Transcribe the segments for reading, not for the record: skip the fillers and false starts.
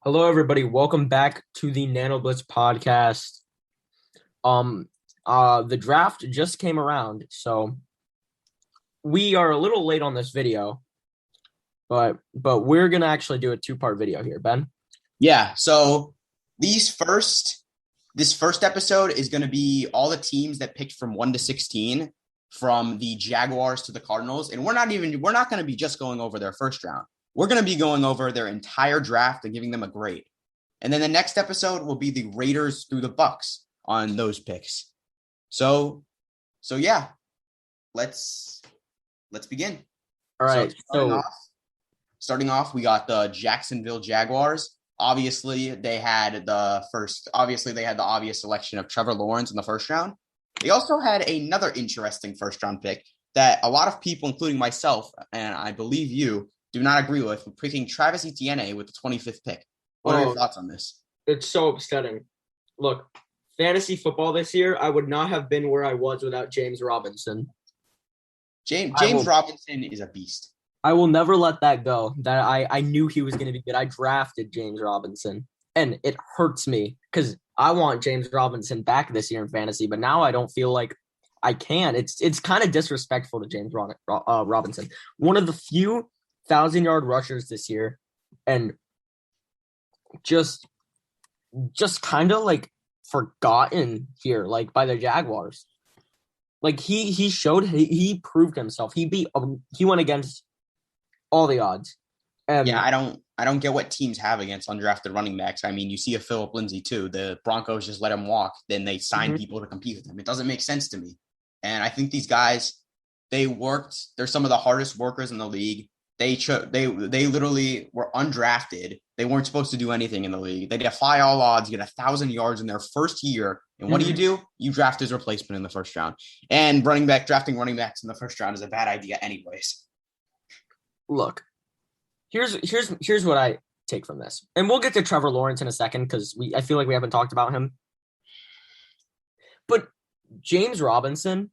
Hello, everybody. Welcome back to the Nano Blitz podcast. The draft just came around, so we are a little late on this video, but we're gonna actually do a two-part video here, Ben. Yeah, so this first episode is going to be all the teams that picked from 1 to 16 from the Jaguars to the Cardinals, and we're not going to be just going over their first round. We're going to be going over their entire draft and giving them a grade. And then the next episode will be the Raiders through the Bucks on those picks. So yeah, let's begin. All right, Starting off, we got the Jacksonville Jaguars. Obviously, they had the obvious selection of Trevor Lawrence in the first round. They also had another interesting first round pick that a lot of people, including myself, and I believe you, do not agree with picking Travis Etienne with the 25th pick. What are your thoughts on this? It's so upsetting. Look, fantasy football this year, I would not have been where I was without James Robinson. James Robinson is a beast. I will never let that go. That I knew he was going to be good. I drafted James Robinson, and it hurts me because I want James Robinson back this year in fantasy, but now I don't feel like I can. It's kind of disrespectful to James Robinson, one of the few 1,000-yard rushers this year, and just kind of like forgotten here, like by the Jaguars. Like he showed he proved himself. He went against all the odds. Yeah, I don't get what teams have against undrafted running backs. I mean, you see a Philip Lindsay too. The Broncos just let him walk. Then they sign people to compete with him. It doesn't make sense to me. And I think these guys, they worked. They're some of the hardest workers in the league. They literally were undrafted. They weren't supposed to do anything in the league. They defy all odds, get 1,000 yards in their first year. And what do? You draft his replacement in the first round. And drafting running backs in the first round is a bad idea anyways. Look, here's what I take from this. And we'll get to Trevor Lawrence in a second because I feel like we haven't talked about him. But James Robinson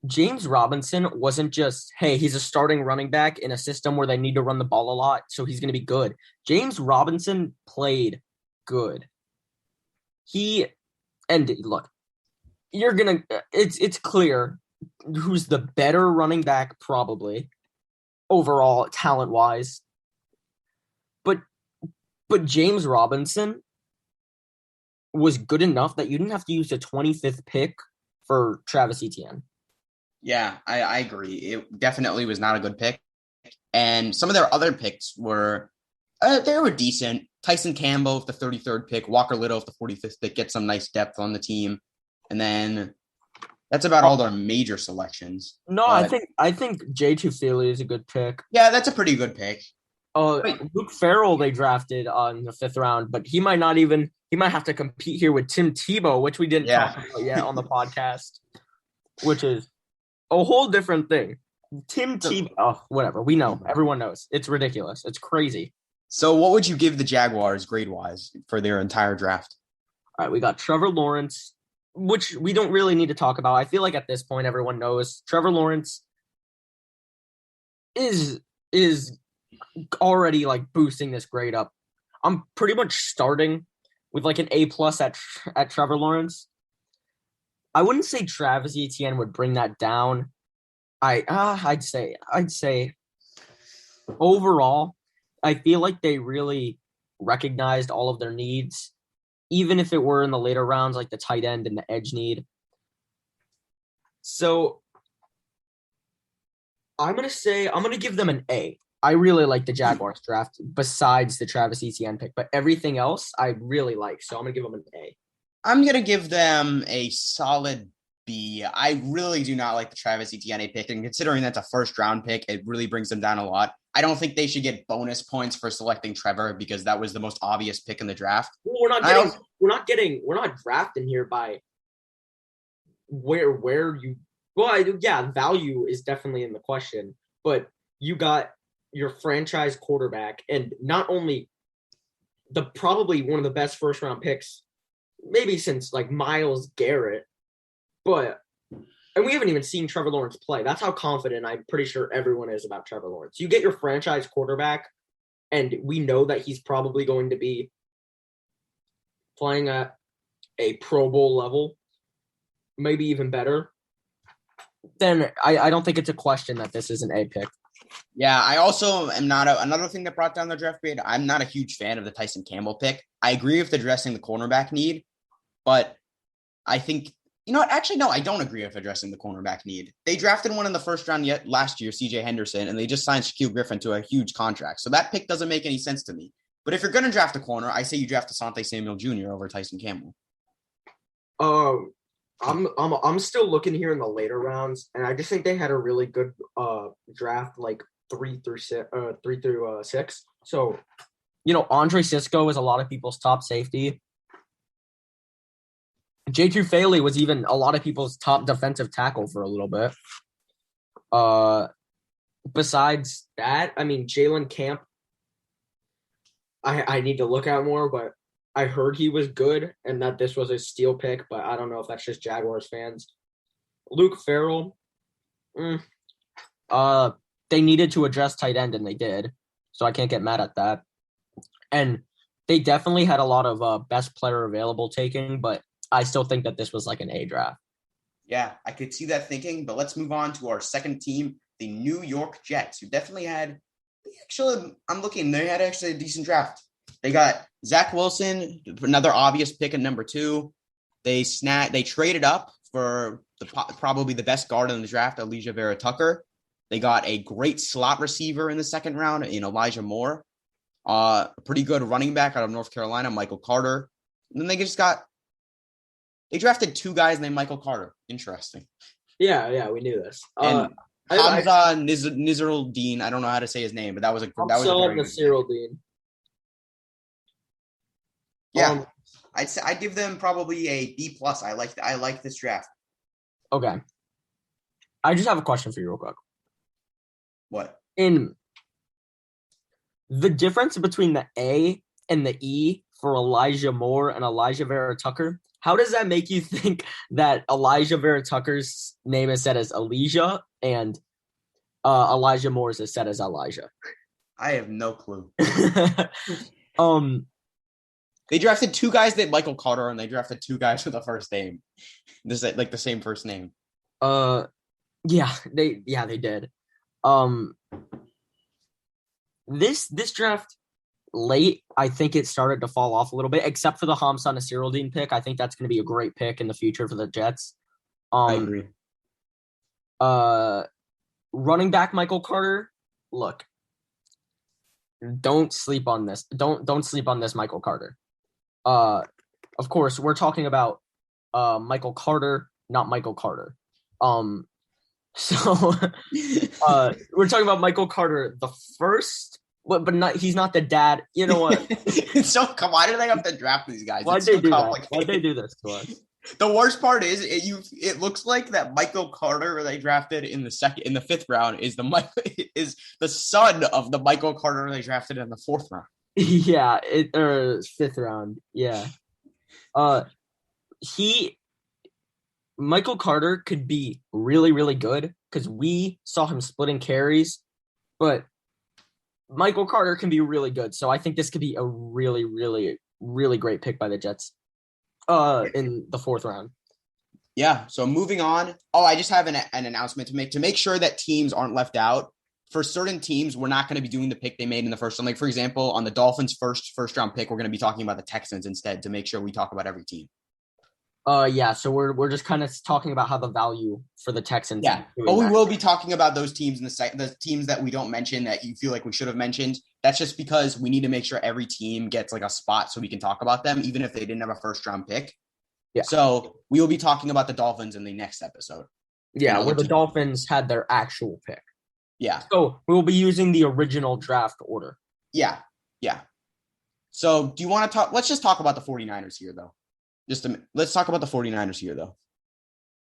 wasn't just, hey, he's a starting running back in a system where they need to run the ball a lot, so he's going to be good. James Robinson played good. Look, it's clear who's the better running back probably overall talent-wise. But James Robinson was good enough that you didn't have to use the 25th pick for Travis Etienne. Yeah, I agree. It definitely was not a good pick. And some of their other picks were decent. Tyson Campbell with the 33rd pick, Walker Little with the 45th pick, get some nice depth on the team. And then that's about all their major selections. No, but I think J2 Philly is a good pick. Yeah, that's a pretty good pick. Luke Farrell they drafted on the 5th round, but he might have to compete here with Tim Tebow, which we didn't talk about yet on the podcast, which is a whole different thing. Tim Tebow, whatever. We know. Everyone knows. It's ridiculous. It's crazy. So what would you give the Jaguars grade-wise for their entire draft? All right, we got Trevor Lawrence, which we don't really need to talk about. I feel like at this point everyone knows Trevor Lawrence is already like boosting this grade up. I'm pretty much starting with like an A+ at Trevor Lawrence. I wouldn't say Travis Etienne would bring that down. I'd say overall, I feel like they really recognized all of their needs, even if it were in the later rounds, like the tight end and the edge need. So I'm gonna give them an A. I really like the Jaguars draft besides the Travis Etienne pick, but everything else I really like. So I'm gonna give them an A. I'm going to give them a solid B. I really do not like the Travis Etienne pick, and considering that's a first-round pick, it really brings them down a lot. I don't think they should get bonus points for selecting Trevor because that was the most obvious pick in the draft. Well, we're not drafting here by where you. Well, yeah, value is definitely in the question, but you got your franchise quarterback, and not only probably one of the best first-round picks maybe since like Myles Garrett, and we haven't even seen Trevor Lawrence play. That's how confident I'm pretty sure everyone is about Trevor Lawrence. You get your franchise quarterback and we know that he's probably going to be playing at a Pro Bowl level, maybe even better, then I don't think it's a question that this is an A pick. Yeah, I also am not another thing that brought down the draft grade. I'm not a huge fan of the Tyson Campbell pick. I agree with addressing the cornerback need, but I think, you know what? Actually, no, I don't agree with addressing the cornerback need. They drafted one in the first round last year, CJ Henderson, and they just signed Shaquille Griffin to a huge contract. So that pick doesn't make any sense to me. But if you're going to draft a corner, I say you draft Asante Samuel Jr. over Tyson Campbell. I'm still looking here in the later rounds, and I just think they had a really good draft, like 3 through 6. So, Andre Sisco is a lot of people's top safety. J. Tufele was even a lot of people's top defensive tackle for a little bit. Besides that, I mean, Jalen Camp, I need to look at more, but I heard he was good and that this was a steal pick, but I don't know if that's just Jaguars fans. Luke Farrell, they needed to address tight end, and they did, so I can't get mad at that. And they definitely had a lot of best player available taking, but I still think that this was like an A draft. Yeah, I could see that thinking, but let's move on to our second team, the New York Jets, who definitely had – actually, I'm looking. They had actually a decent draft. They got Zach Wilson, another obvious pick at number 2. They traded up for probably the best guard in the draft, Elijah Vera Tucker. They got a great slot receiver in the second round in Elijah Moore. A pretty good running back out of North Carolina, Michael Carter. And then they drafted 2 guys named Michael Carter. Interesting. Yeah, we knew this. And Hamza Nizruddin, I don't know how to say his name, but that was a very good Nizruddin. Yeah, I'd give them probably a B+. I like this draft. Okay. I just have a question for you real quick. What? In the difference between the A and the E for Elijah Moore and Elijah Vera Tucker, how does that make you think that Elijah Vera Tucker's name is set as Elijah and Elijah Moore's is set as Elijah? I have no clue. They drafted 2 guys named Michael Carter, and they drafted 2 guys with the first name. This is like the same first name. Yeah, they did. This draft late, I think it started to fall off a little bit, except for the Hamza Nizruddin pick. I think that's going to be a great pick in the future for the Jets. I agree. Running back Michael Carter, look, don't sleep on this. Don't sleep on this Michael Carter. Of course, we're talking about Michael Carter, not Michael Carter. So we're talking about Michael Carter, the first, but not. He's not the dad. You know what? So why do they have to draft these guys? Why'd they do that? Why'd they do this to us? The worst part is it looks like that Michael Carter they drafted in the 5th round is the son of the Michael Carter they drafted in the 4th round. Yeah, 5th round. Yeah. Michael Carter could be really, really good because we saw him splitting carries, but Michael Carter can be really good. So I think this could be a really, really, really great pick by the Jets in the 4th round. Yeah. So moving on. Oh, I just have an announcement to make sure that teams aren't left out. For certain teams, we're not going to be doing the pick they made in the first round. Like, for example, on the Dolphins' first round pick, we're going to be talking about the Texans instead to make sure we talk about every team. Yeah, so we're just kind of talking about how the value for the Texans. Yeah, but we will be talking about those teams in the teams that we don't mention that you feel like we should have mentioned. That's just because we need to make sure every team gets like a spot so we can talk about them, even if they didn't have a first round pick. Yeah. So we will be talking about the Dolphins in the next episode. Yeah, where the Dolphins had their actual pick. Yeah. So we will be using the original draft order. Yeah. So do you want to talk? Let's just talk about the 49ers here, though. Let's talk about the 49ers here, though.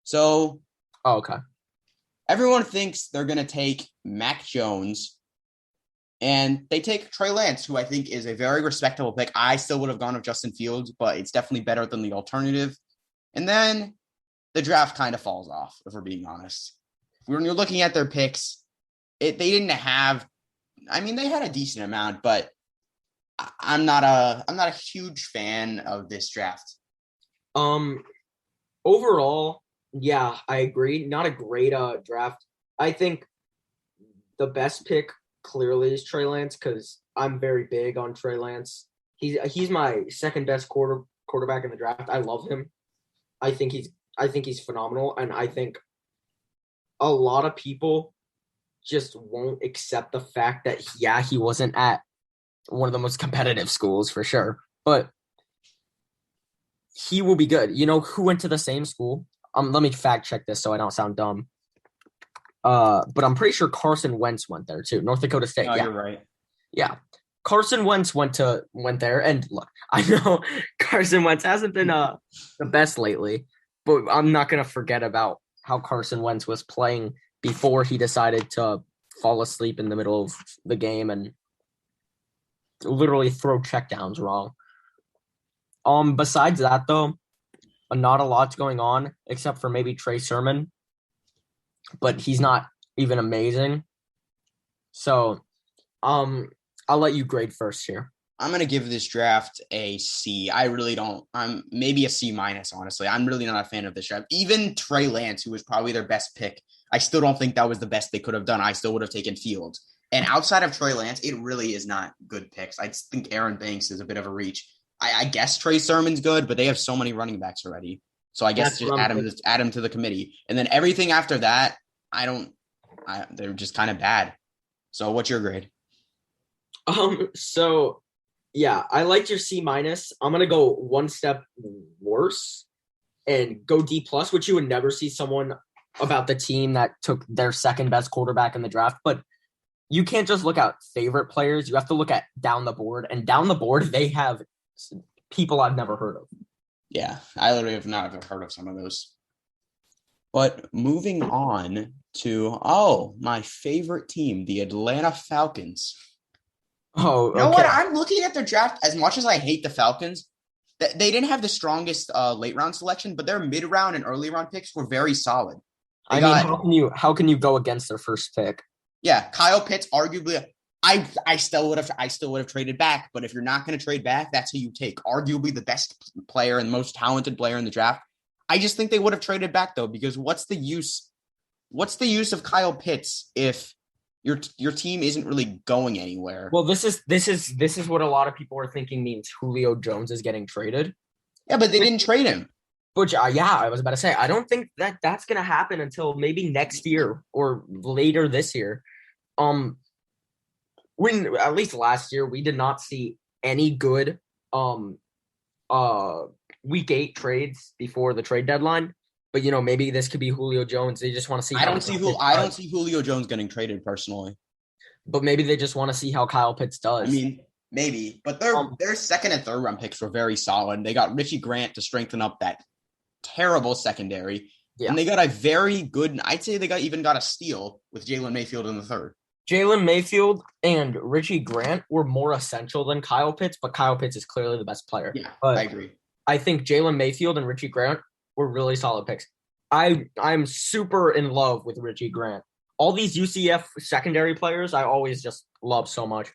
So, okay. Everyone thinks they're going to take Mac Jones, and they take Trey Lance, who I think is a very respectable pick. I still would have gone with Justin Fields, but it's definitely better than the alternative. And then the draft kind of falls off, if we're being honest. When you're looking at their picks, they didn't have I mean, they had a decent amount, but I'm not a huge fan of this draft. Um, Overall, yeah, I agree. Not a great draft. I think the best pick clearly is Trey Lance because I'm very big on Trey Lance. He's my second best quarterback in the draft. I love him. I think he's phenomenal, and I think a lot of people just won't accept the fact that yeah, he wasn't at one of the most competitive schools for sure, but he will be good. You know who went to the same school? Let me fact check this so I don't sound dumb. But I'm pretty sure Carson Wentz went there too. North Dakota State. No, Yeah, you're right. yeah. Carson Wentz went there, and look, I know Carson Wentz hasn't been the best lately, but I'm not gonna forget about how Carson Wentz was playing before he decided to fall asleep in the middle of the game and literally throw checkdowns wrong. Besides that though, not a lot's going on except for maybe Trey Sermon, but he's not even amazing. So, I'll let you grade first here. I'm going to give this draft a C. I really don't. I'm maybe a C minus, honestly. I'm really not a fan of this draft. Even Trey Lance, who was probably their best pick, I still don't think that was the best they could have done. I still would have taken Fields. And outside of Trey Lance, it really is not good picks. I just think Aaron Banks is a bit of a reach. I guess Trey Sermon's good, but they have so many running backs already. So I guess just add him to the committee. And then everything after that, they're just kind of bad. So what's your grade? So yeah, I liked your C minus. I'm gonna go one step worse and go D plus, which you would never see someone about the team that took their second best quarterback in the draft. But you can't just look at favorite players. You have to look at down the board. And down the board, they have people I've never heard of. Yeah, I literally have not ever heard of some of those. But moving on to, my favorite team, the Atlanta Falcons. Oh, okay. You know what? I'm looking at their draft. As much as I hate the Falcons, they didn't have the strongest late round selection, but their mid round and early round picks were very solid. How can you go against their first pick? Yeah, Kyle Pitts, arguably, I still would have traded back. But if you're not going to trade back, that's who you take. Arguably the best player and most talented player in the draft. I just think they would have traded back though, because what's the use? What's the use of Kyle Pitts if your team isn't really going anywhere? Well, this is what a lot of people are thinking means Julio Jones is getting traded. Yeah, but they didn't trade him. Which, I was about to say, I don't think that's going to happen until maybe next year or later this year. When at least last year, we did not see any good week 8 trades before the trade deadline. But maybe this could be Julio Jones. They just want to see. I don't see Julio Jones getting traded personally. But maybe they just want to see how Kyle Pitts does. I mean, maybe. But their second and third round picks were very solid. They got Richie Grant to strengthen up that terrible secondary. Yeah. And they got a very good, I'd say they even got a steal with Jalen Mayfield in the third. Jalen Mayfield and Richie Grant were more essential than Kyle Pitts, but Kyle Pitts is clearly the best player. Yeah, but I agree. I think Jalen Mayfield and Richie Grant were really solid picks. I'm super in love with Richie Grant. All these UCF secondary players, I always just love so much.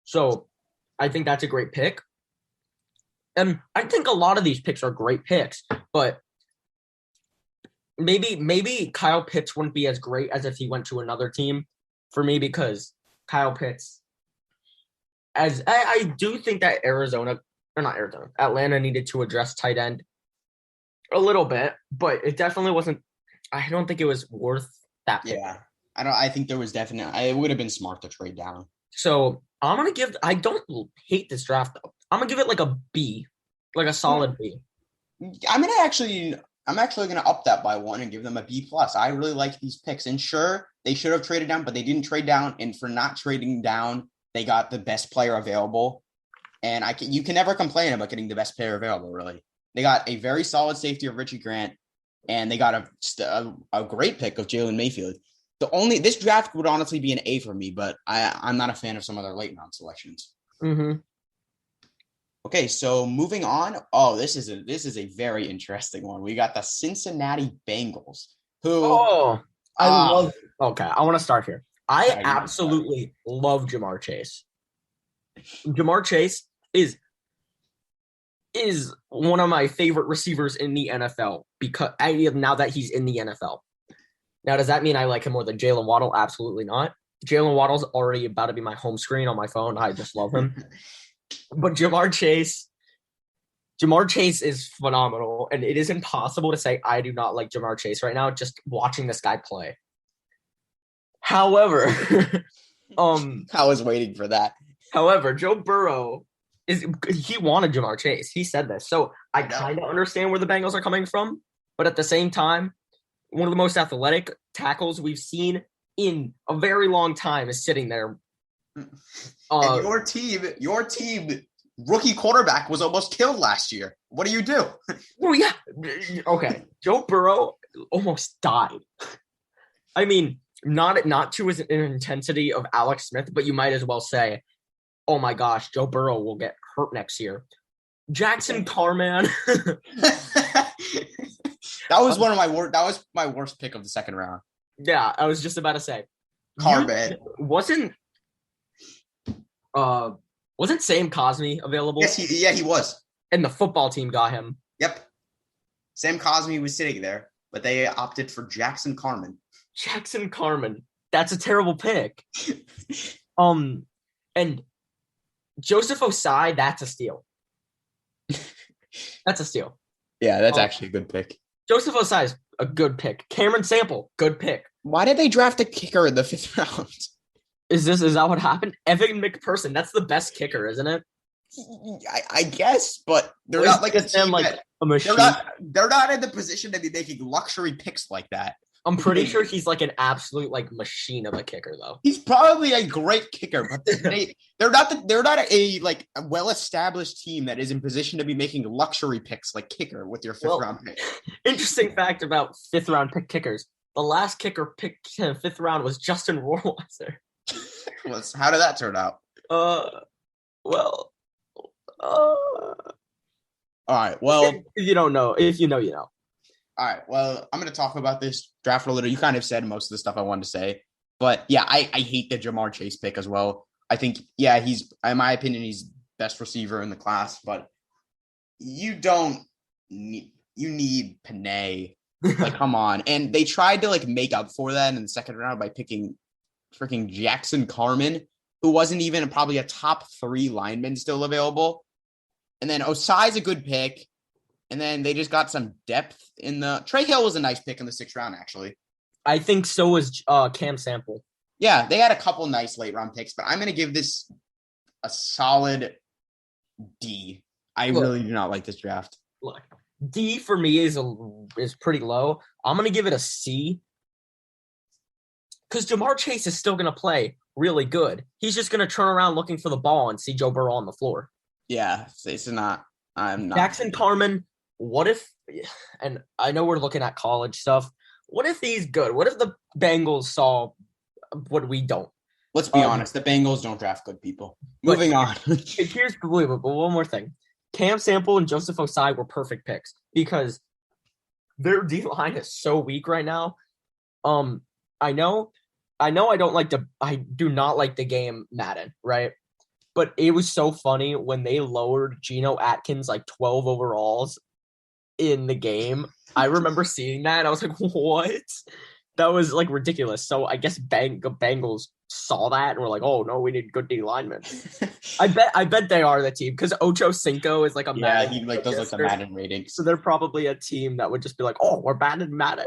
So I think that's a great pick. And I think a lot of these picks are great picks, but maybe Kyle Pitts wouldn't be as great as if he went to another team for me, because Kyle Pitts, as I do think that Atlanta needed to address tight end a little bit, but it definitely wasn't. I don't think it was worth that pick. Yeah, I think there was definitely. It would have been smart to trade down. So I'm gonna give. I don't hate this draft though. I'm gonna give it like a B, like a solid B. I'm actually gonna up that by one and give them a B plus. I really like these picks, and sure, they should have traded down, but they didn't trade down. And for not trading down, they got the best player available. And you can never complain about getting the best player available. Really, they got a very solid safety of Richie Grant, and they got a great pick of Jalen Mayfield. This draft would honestly be an A for me, but I'm not a fan of some of their late round selections. Mm-hmm. Okay, so moving on. Oh, this is a very interesting one. We got the Cincinnati Bengals, who I love. Okay, I want to start here. I Sorry, you start. absolutely love Jamar Chase. Jamar Chase is one of my favorite receivers in the NFL because now that he's in the NFL. Now, does that mean I like him more than Jalen Waddle? Absolutely not. Jalen Waddle's already about to be my home screen on my phone. I just love him. But Jamar Chase is phenomenal, and it is impossible to say I do not like Jamar Chase right now just watching this guy play. However, I was waiting for that. however, Joe Burrow he wanted Jamar Chase. He said this. So I kind of understand where the Bengals are coming from, but at the same time, one of the most athletic tackles we've seen in a very long time is sitting there. And your team rookie quarterback was almost killed last year. What do you do? Oh yeah. Okay. Joe Burrow almost died. I mean, not to an intensity of Alex Smith, but you might as well say, oh my gosh, Joe Burrow will get hurt next year. Jackson Carman. That was my worst pick of the second round. Yeah, I was just about to say. Carman. Wasn't Sam Cosmi available? Yes, he was. And the football team got him. Yep. Sam Cosmi was sitting there, but they opted for Jackson Carman. Jackson Carman. That's a terrible pick. And Joseph Osai, that's a steal. That's a steal. Yeah, that's actually a good pick. Joseph Osai is a good pick. Cameron Sample, good pick. Why did they draft a kicker in the 5th round? Is that what happened? Evan McPherson, that's the best kicker, isn't it? I guess, but they're not like a team like a machine. They're not in the position to be making luxury picks like that. I'm pretty sure he's like an absolute like machine of a kicker, though. He's probably a great kicker, but they're not a like a well-established team that is in position to be making luxury picks like kicker with your 5th round pick. Interesting fact about 5th round pick kickers: the last kicker picked 5th round was Justin Rohrwasser. How did that turn out? All right. Well, if you don't know, if you know, you know. All right. Well, I'm going to talk about this draft a little. You kind of said most of the stuff I wanted to say, but yeah, I hate the Jamar Chase pick as well. I think, yeah, he's, in my opinion, he's best receiver in the class, but you need Panay. Like, come on. And they tried to like make up for that in the second round by picking freaking Jackson Carman, who wasn't even probably a top 3 lineman still available. And then Osai's a good pick. And then they just got some depth in the – Trey Hill was a nice pick in the 6th round, actually. I think so was Cam Sample. Yeah, they had a couple nice late-round picks, but I'm going to give this a solid D. I really do not like this draft. Look, D for me is pretty low. I'm going to give it a C because Jamar Chase is still going to play really good. He's just going to turn around looking for the ball and see Joe Burrow on the floor. Yeah, it's not – I'm not. Jackson Carman. What if, and I know we're looking at college stuff, what if he's good? What if the Bengals saw what we don't? Let's be honest. The Bengals don't draft good people. Moving on. Here's believable. But one more thing. Cam Sample and Joseph Osai were perfect picks because their D-line is so weak right now. I know I do not like the game Madden, right? But it was so funny when they lowered Geno Atkins like 12 overalls in the game. I remember seeing that and I was like, what? That was like ridiculous. So I guess Bengals saw that and were like, oh no, we need good D linemen. I bet they are the team because Ocho Cinco is like a Madden. Yeah, he like does like the Madden ratings. So they're probably a team that would just be like, oh, we're bad at Madden.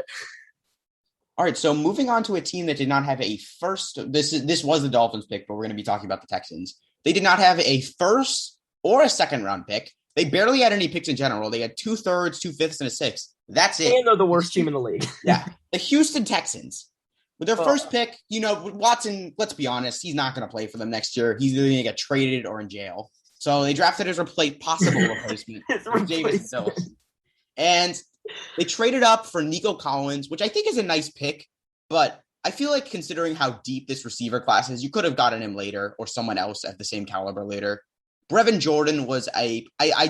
All right, so moving on to a team that did not have a first. This was the Dolphins pick, but we're going to be talking about the Texans. They did not have a first or a second round pick. They barely had any picks in general. They had 2/3, 2/5, and a 6th. That's it. And they're the worst team in the league. Yeah. The Houston Texans. With their first pick, Watson, let's be honest, he's not going to play for them next year. He's either going to get traded or in jail. So they drafted his possible replacement, Davis Mills. And they traded up for Nico Collins, which I think is a nice pick, but I feel like considering how deep this receiver class is, you could have gotten him later or someone else at the same caliber later. Brevin Jordan was I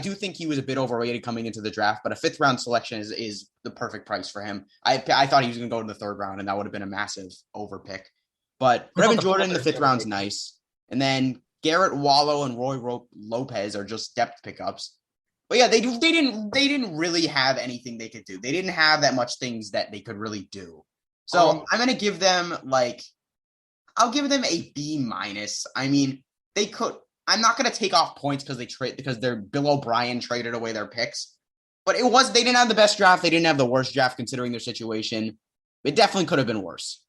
do think he was a bit overrated coming into the draft, but a 5th round selection is the perfect price for him. I thought he was going to go in the 3rd round, and that would have been a massive overpick. But I thought Brevin the Jordan in the Panthers 5th were gonna round's take him. nice. And then Garrett Wallow and Lopez are just depth pickups. But yeah, they didn't really have anything they could do. They didn't have that much things that they could really do. So I'm gonna give them I'll give them a B minus. I mean, they could. I'm not gonna take off points because they're Bill O'Brien traded away their picks. But they didn't have the best draft. They didn't have the worst draft considering their situation. It definitely could have been worse.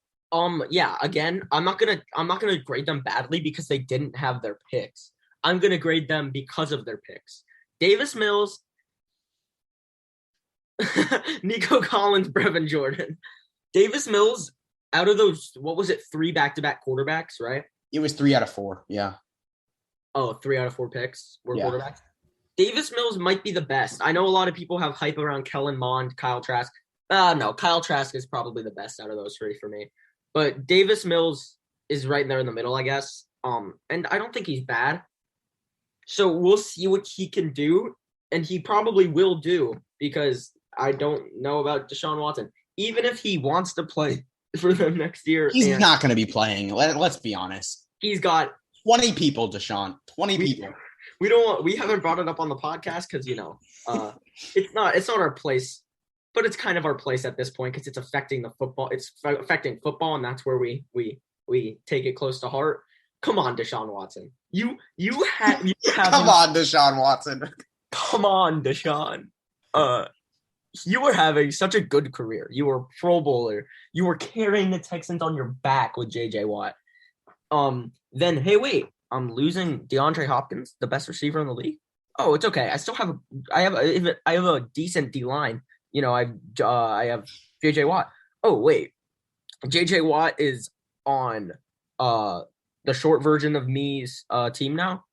Yeah, again, I'm not gonna grade them badly because they didn't have their picks. I'm gonna grade them because of their picks. Davis Mills, Nico Collins, Brevin Jordan. Davis Mills, out of those, what was it, 3 back-to-back quarterbacks, right? It was 3 out of 4, yeah. Oh, 3 out of 4 picks were Yeah. quarterbacks. Davis Mills might be the best. I know a lot of people have hype around Kellen Mond, Kyle Trask. No, Kyle Trask is probably the best out of those 3 for me. But Davis Mills is right there in the middle, I guess. And I don't think he's bad. So we'll see what he can do, and he probably will do because I don't know about Deshaun Watson. Even if he wants to play for them next year, he's not going to be playing. Let's be honest. He's got 20 people, Deshaun. 20 people. We haven't brought it up on the podcast because it's not our place, but it's kind of our place at this point because it's affecting the football. It's affecting football, and that's where we take it close to heart. Come on, Deshaun Watson. You have Come on, Deshaun Watson. Come on, Deshaun. You were having such a good career. You were a Pro Bowler. You were carrying the Texans on your back with J.J. Watt. Then, hey, wait. I'm losing DeAndre Hopkins, the best receiver in the league. Oh, it's okay. I have a decent D line. I have J.J. Watt. Oh, wait. J.J. Watt is on the short version of me's team now.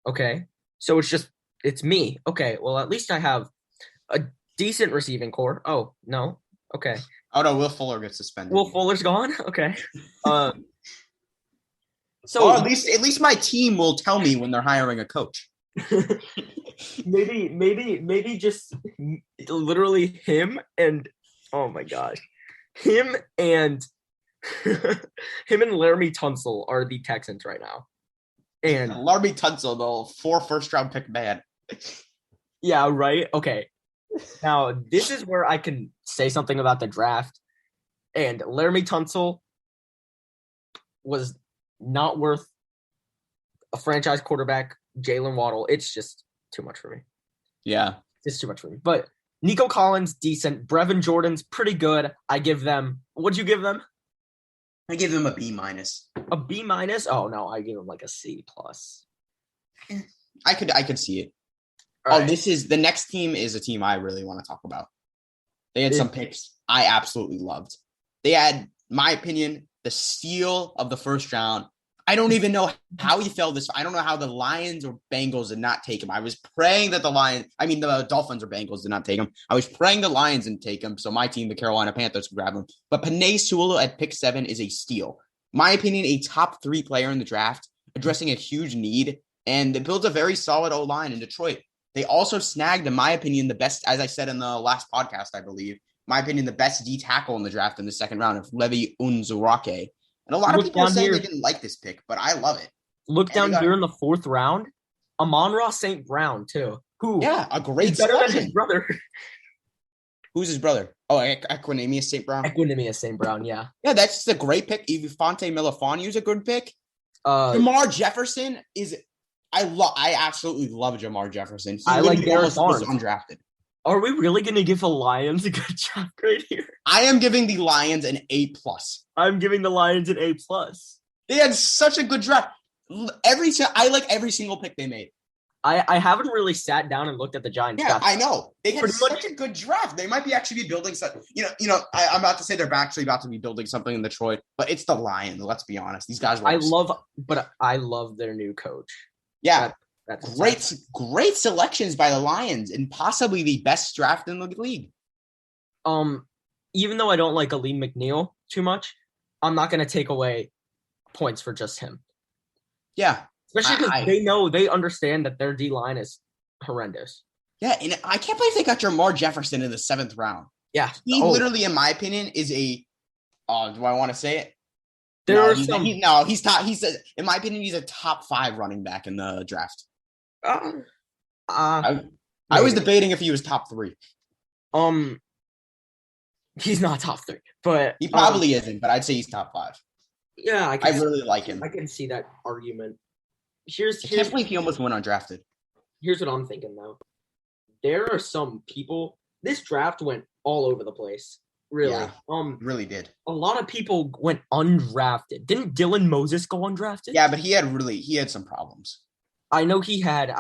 Okay. So it's me. Okay. Well, at least I have a decent receiving core. Oh, no. Okay. Oh, no. Will Fuller gets suspended. Will Fuller's gone? Okay. So at least my team will tell me when they're hiring a coach. maybe just literally him and oh my gosh. Him and Laramie Tunsil are the Texans right now. And Laramie Tunsil, the 4 first-round pick man. Yeah, right? Okay. Now, this is where I can say something about the draft. And Laramie Tunsil was not worth a franchise quarterback, Jalen Waddle. It's just too much for me. Yeah. It's too much for me. But Nico Collins, decent. Brevin Jordan's pretty good. I give them – what'd you give them? I give them a B minus. A B minus? Oh, no, I give them like a C plus. I could see it. All right. The next team is a team I really want to talk about. They had some picks I absolutely loved. They had, my opinion, the steal of the first round. I don't even know how he fell this. I don't know how the Lions or Bengals did not take him. I was praying that the Dolphins or Bengals did not take him. I was praying the Lions didn't take him, so my team, the Carolina Panthers, could grab him. But Penei Sewell at pick 7 is a steal. My opinion, a top 3 player in the draft, addressing a huge need, and it builds a very solid O-line in Detroit. They also snagged, in my opinion, the best, as I said in the last podcast, I believe, my opinion, the best D tackle in the draft in the second round of Levi Unzurake. And a lot of people are saying they didn't like this pick, but I love it. Look down here in the 4th round. Amon-Ra St. Brown, too. Yeah, a great better than his brother. Who's his brother? Oh, Equinemius St. Brown. Equinemius St. Brown, yeah. Yeah, that's just a great pick. Fonte Melifonwu is a good pick. Jamar Jefferson is – I absolutely love Jamar Jefferson. I like Garrett Barnes. Undrafted. Are we really going to give the Lions a good job grade here? I am giving the Lions an A+. I'm giving the Lions an A+. They had such a good draft. I like every single pick they made. I haven't really sat down and looked at the Giants. Yeah, I know. They had such a good draft. They might be actually be building something. I'm about to say they're actually about to be building something in Detroit, but it's the Lions. Let's be honest. These guys I love their new coach. Yeah. That's great selections by the Lions and possibly the best draft in the league. Even though I don't like Aleem McNeil too much, I'm not going to take away points for just him. Yeah. Especially because they understand that their D-line is horrendous. Yeah, and I can't believe they got Jamar Jefferson in the 7th round. Yeah. He literally, in my opinion, is a do I want to say it? There are some. He's top. In my opinion, he's a top 5 running back in the draft. Uh, I was debating if he was top 3. He's not top 3, but he probably isn't. But I'd say he's top 5. Yeah, I really like him. I can see that argument. I can't believe he almost went undrafted. Here's what I'm thinking though. There are some people. This draft went all over the place. Really. Yeah, really did. A lot of people went undrafted. Didn't Dylan Moses go undrafted? Yeah, but he had some problems. I know he had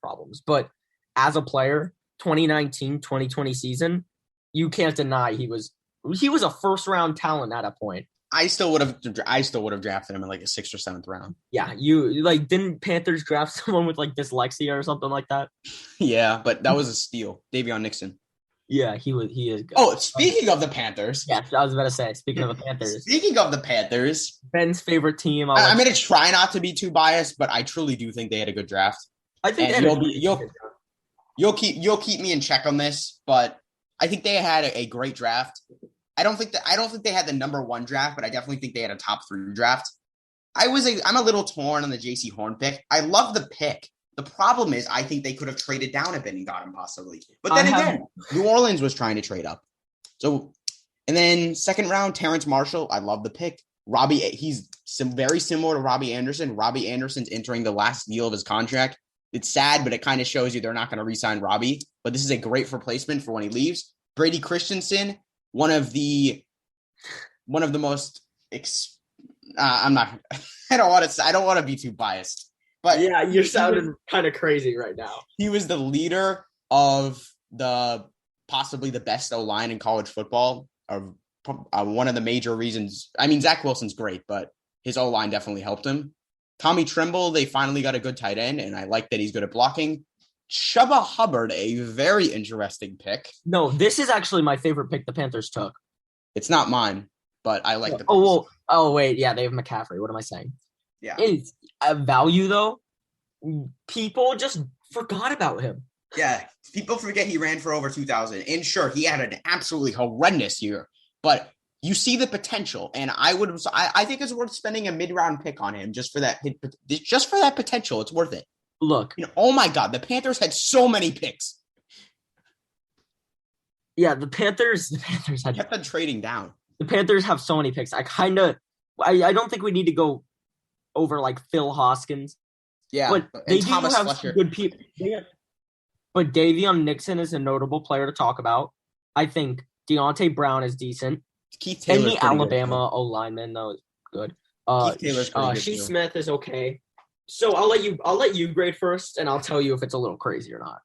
problems, but as a player, 2019, 2020 season, you can't deny he was a first round talent at a point. I still would have drafted him in like a 6th or 7th round. Yeah, you like didn't Panthers draft someone with like dyslexia or something like that? Yeah, but that was a steal. Davion Nixon. Yeah, he is good. Oh, speaking of the Panthers. Yeah, I was about to say, speaking of the Panthers. Speaking of the Panthers. Ben's favorite team. I'm going to try not to be too biased, but I truly do think they had a good draft. I think you'll keep me in check on this, but I think they had a great draft. I don't think they had the number 1 draft, but I definitely think they had a top 3 draft. I'm a little torn on the JC Horn pick. I love the pick. The problem is I think they could have traded down a bit and got him possibly. But then again, New Orleans was trying to trade up. So, and then 2nd round, Terrence Marshall. I love the pick. He's very similar to Robbie Anderson. Robbie Anderson's entering the last deal of his contract. It's sad, but it kind of shows you they're not going to re-sign Robbie. But this is a great replacement for when he leaves. Brady Christensen, one of the most. I don't want to be too biased. But yeah, you're sounding kind of crazy right now. He was the leader of possibly the best O-line in college football. One of the major reasons. I mean, Zach Wilson's great, but his O-line definitely helped him. Tommy Tremble, they finally got a good tight end, and I like that he's good at blocking. Chuba Hubbard, a very interesting pick. No, this is actually my favorite pick the Panthers took. It's not mine, but I like the pick. Oh, wait. Yeah, they have McCaffrey. What am I saying? Yeah. It's a value, though. People just forgot about him. Yeah, people forget he ran for over 2,000. And sure, he had an absolutely horrendous year, but you see the potential. And I think it's worth spending a mid-round pick on him just for that potential. It's worth it. Look. Oh my God, the Panthers had so many picks. Yeah, the Panthers had kept on trading down. The Panthers have so many picks. I don't think we need to go over like Phil Hoskins. Yeah, but they do have some good people. But Davion Nixon is a notable player to talk about. I think Deontay Brown is decent. Keith Taylor's the Alabama O lineman though is good. Shee Smith is okay. So I'll let you grade first, and I'll tell you if it's a little crazy or not.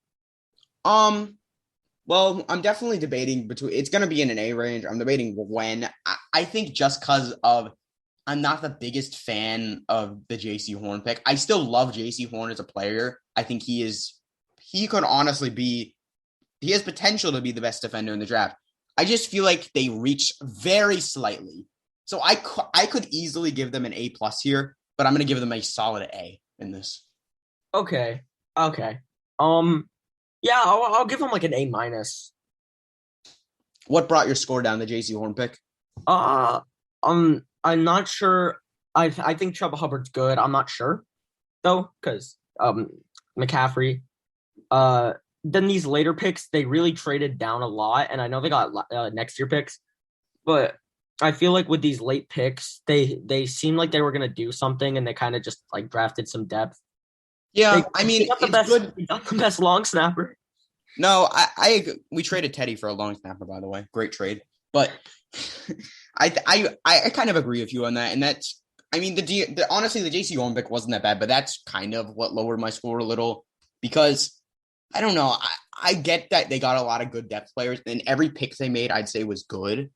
Well, I'm definitely debating between. It's going to be in an A range. I'm debating when. I think just because of. I'm not the biggest fan of the JC Horn pick. I still love JC Horn as a player. I think he could honestly be, he has potential to be the best defender in the draft. I just feel like they reached very slightly. So I could easily give them an A+ here, but I'm going to give them a solid A in this. Okay. Yeah, I'll give them like an A-. What brought your score down, the JC Horn pick? I'm not sure. I think Chuba Hubbard's good. I'm not sure though, because McCaffrey. Then these later picks, they really traded down a lot, and I know they got next year picks, but I feel like with these late picks, they seemed like they were gonna do something, and they kind of just like drafted some depth. Yeah, it's good. They got the best long snapper. No, we traded Teddy for a long snapper, by the way. Great trade, but. I kind of agree with you on that, and that's honestly the JC Horn pick wasn't that bad, but that's kind of what lowered my score a little because I don't know. I get that they got a lot of good depth players, and every pick they made I'd say was good.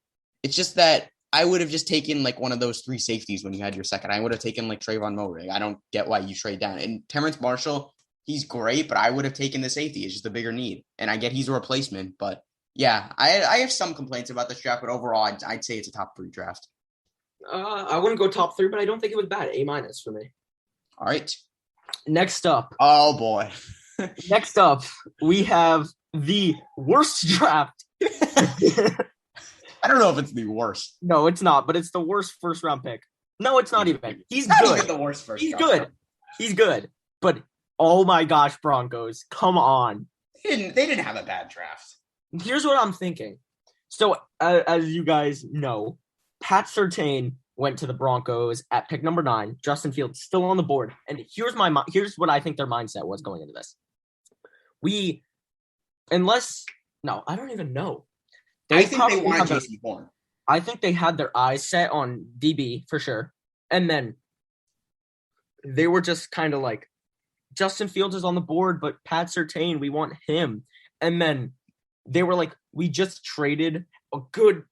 It's just that I would have just taken like one of those 3 safeties when you had your second. I would have taken like Trayvon Moehrig. I don't get why you trade down. And Terrence Marshall, he's great, but I would have taken the safety. It's just a bigger need, and I get he's a replacement, but. Yeah, I have some complaints about this draft, but overall, I'd say it's a top 3 draft. I wouldn't go top 3, but I don't think it was bad. A- for me. All right. Next up. Oh, boy. Next up, we have the worst draft. I don't know if it's the worst. No, it's not, but it's the worst first-round pick. No, it's not even. He's Not good. even the worst first He's round good. pick. He's good. But oh my gosh, Broncos, come on. They didn't have a bad draft. Here's what I'm thinking. So, as you guys know, Pat Surtain went to the Broncos at pick number 9. Justin Fields still on the board. And here's what I think their mindset was going into this. I don't even know. I think they wanted J.C. Horn. I think they had their eyes set on DB for sure. And then they were just kind of like, Justin Fields is on the board, but Pat Surtain, we want him. And then they were like, we just traded a good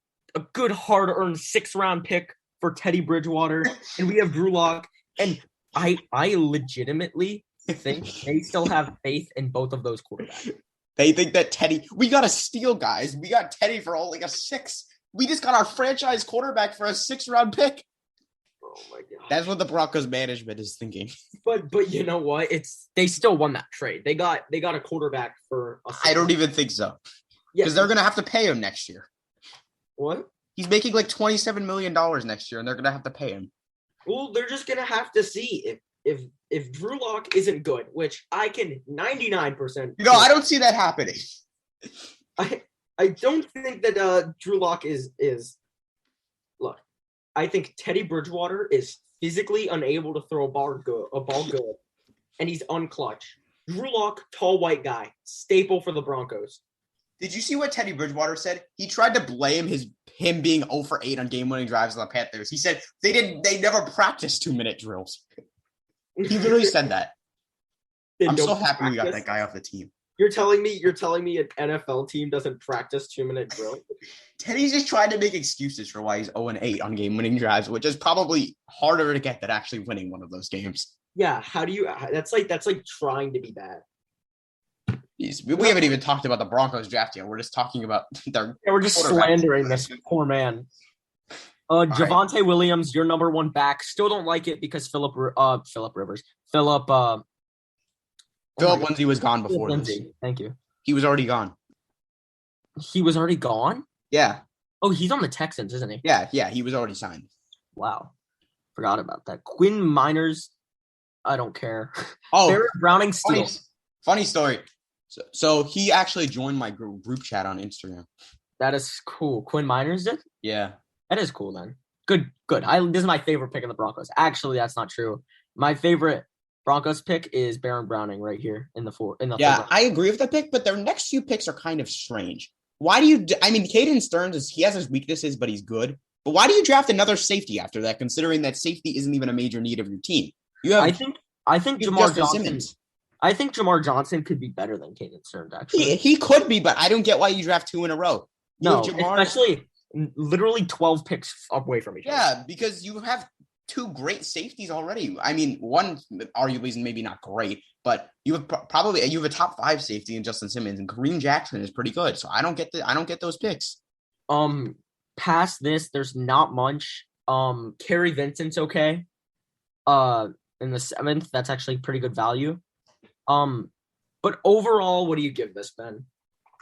hard-earned 6th-round pick for Teddy Bridgewater, and we have Drew Lock. And I legitimately think they still have faith in both of those quarterbacks. They think that Teddy, we got a steal, guys. We got Teddy for only a 6. We just got our franchise quarterback for a 6th-round pick. Oh my god. That's what the Broncos management is thinking. But you know what? They still won that trade. They got a quarterback for I don't even think so. Because they're going to have to pay him next year. What? He's making like $27 million next year, and they're going to have to pay him. Well, they're just going to have to see if Drew Lock isn't good, which I can 99%. No, I don't see that happening. I don't think that Drew Lock is. Look, I think Teddy Bridgewater is physically unable to throw a ball good, and he's unclutch. Drew Lock, tall white guy, staple for the Broncos. Did you see what Teddy Bridgewater said? He tried to blame him being 0 for 8 on game-winning drives on the Panthers. He said they never practiced 2-minute drills. He literally said that. I'm so happy we got that guy off the team. You're telling me an NFL team doesn't practice 2-minute drill? Teddy's just trying to make excuses for why he's 0-8 on game-winning drives, which is probably harder to get than actually winning one of those games. Yeah, how do you? That's like trying to be bad. We haven't even talked about the Broncos draft yet. We're just talking about their. Yeah, we're just slandering this poor man. Javonte Williams, your number 1 back. Still don't like it because Philip Lindsay was gone before this. Thank you. He was already gone. He was already gone? Yeah. Oh, he's on the Texans, isn't he? Yeah, he was already signed. Wow. Forgot about that. Quinn Miners, I don't care. Oh, Barrett Browning steal. Funny story. So he actually joined my group chat on Instagram. That is cool. Quinn Miners did? Yeah. That is cool then. Good. This is my favorite pick in the Broncos. Actually, that's not true. My favorite Broncos pick is Baron Browning right here in the fourth. I agree with that pick, but their next few picks are kind of strange. Why do you? I mean, Caden Stearns he has his weaknesses, but he's good. But why do you draft another safety after that? Considering that safety isn't even a major need of your team. I think Jamar Johnson. Simmons. I think Jamar Johnson could be better than Caden Stearns. Actually, he could be, but I don't get why you draft 2 in a row. Especially literally 12 picks away from each other. Yeah, because you have 2 great safeties already. I mean, one arguably is maybe not great, but you have you have a top 5 safety in Justin Simmons, and Kareem Jackson is pretty good. So I don't get those picks. Past this, there's not much. Kerry Vincent's okay. In the 7th, that's actually pretty good value. But overall, what do you give this, Ben?